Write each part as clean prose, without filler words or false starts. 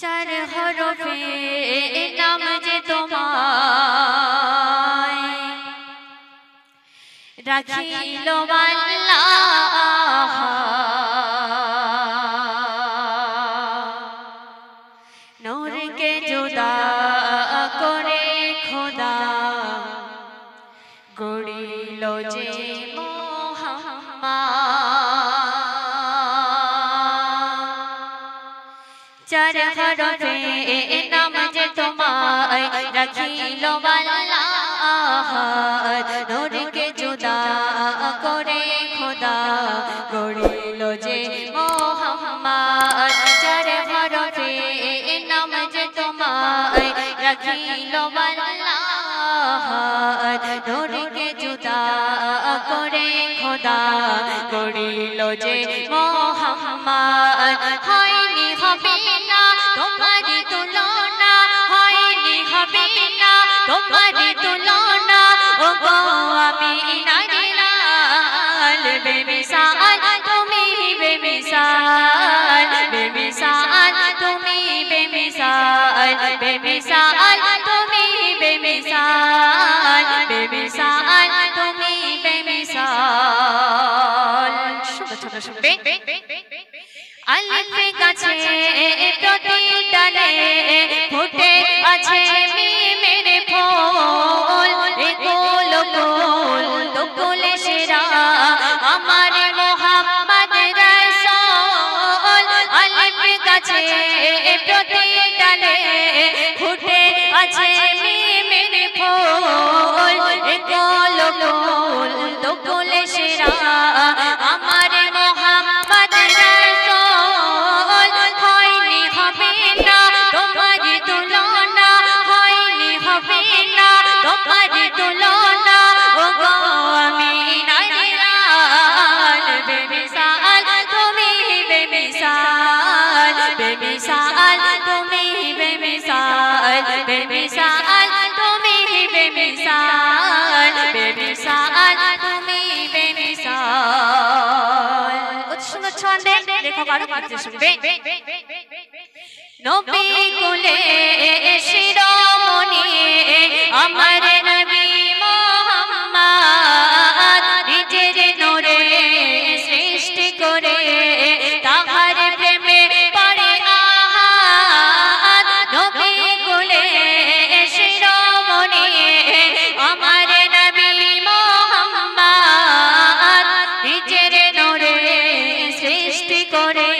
চার হরফে নাম যে তোমায় রাখিল আল্লাহ নূরকে জুদা করে খোদা গড়িল যে চার হরফে নাম যে তোমায় রাখিল আল্লাহ নূরকে জুদা করে খোদা গড়িল যে মোহাম্মদ চার হরফে নাম যে তোমায় রাখিল আল্লাহ নূরকে জুদা করে খোদা গড়িল যে মোহাম্মদ হয়নি হবে না তোমারি তুলনা হয়নি হবে না তোমারি তুলনা ও গো আমি নারিলাল বেমিসাল তুমি বেমিসাল বেমিসাল তুমি বেমিসাল বেমিসাল তুমি বেমিসাল বেমিসাল তুমি বেমিসাল ছোট শুনবে আলিফ গাছে প্রতি ডালে ফুটে আছে মিমের ফুল গোল গোল গোল সেরা আমার মোহাম্মদ রাসূল আলিফ গাছে প্রতি ডালে ফুটে আছে মিমের ফুল গোল গোল গোল সেরা আমার মোহাম্মদ বেমিসাল তুমি বেমিসাল বেমিসাল তুমি বেমিসাল বেমিসাল তুমি বেমিসাল অতি সুন্দর ছন্দে লেখক আরো কাছে শুনবে নবী কুলে শিরোমণি আমার নবী মুহাম্মদ নিজের নূরে সৃষ্টি করে তাহার প্রেমে পড়ে আহাদ নবী কুলে শিরোমণি আমার নবী মুহাম্মদ নিজের নূরে সৃষ্টি করে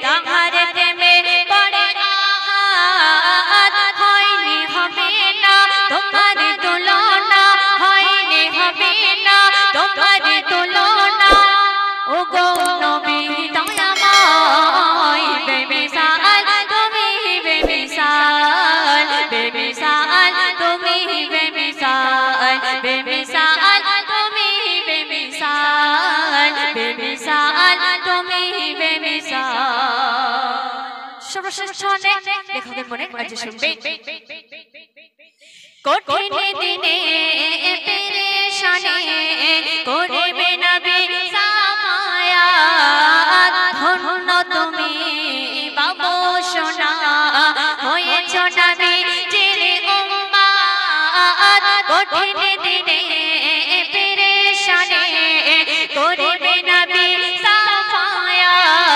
তাহার প্রেমে পড়ে আহাদ হয়নি হবে না তোমার তুলনা হয়নি হবে না তোমার তুলনা ও গো নবী দয়াময় বেমিসাল তুমি বেমিসাল বেমিসাল তুমি বেমিসাল বেমিসাল তুমি বেমিসাল বেমিসাল তুমি বেমিসাল সর্বশ্রেষ্ঠ লেখকের মনে কাজে শুনবে কঠিন দিনে পেরেশানি করবে নবী সাফায়াত ধন্য তুমি বাবু সোনা হয়েছ নবী চিরে উম্মাত কঠিন দিনে পেরেশানি করবে নবী সাফায়াত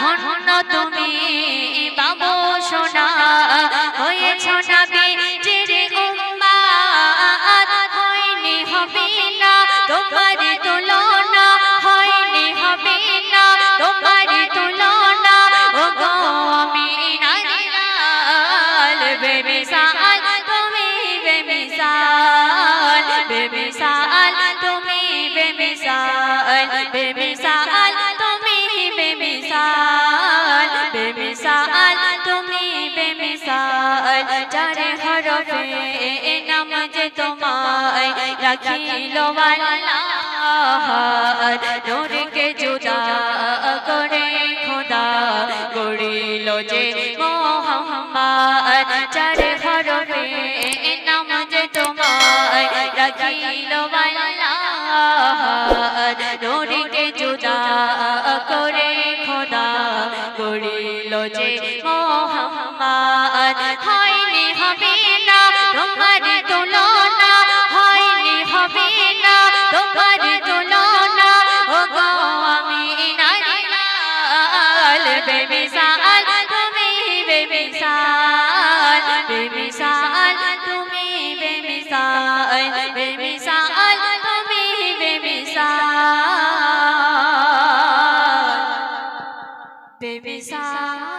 ধন্য তুমি বাবু সোনা হয়েছ নবী চিরে উম্মাত হয়নি হবে না তোমার তুলনা হয়নি হবে না তোমার তুলনা ও গো আমি নারিলাল বেমিসাল তুমি বেমিসাল বেমিসাল তুমি বেমিসাল বেমিসাল তুমি বেমিসাল বেমিসাল তুমি বেমিসাল চার হরফে নাম যে তোমায় রাখিল আল্লাহ নূরকে জুদা করে খোদা গড়িল যে মোহাম্মদ চার হরফে নাম যে তোমায় রাখিল আল্লাহ নূরকে জুদা করে খোদা গড়িল এলো যে মোহাম্মদ হয়নি হবে না তোমার তুলনা হয়নি হবে না তোমার তুলনা ও গো আমিনার লাল বেমিসাল তুমি বেমিসাল বেমিসাল তুমি বেমিসাল বেমিসাল তুমি বেমিসাল বেমিসাল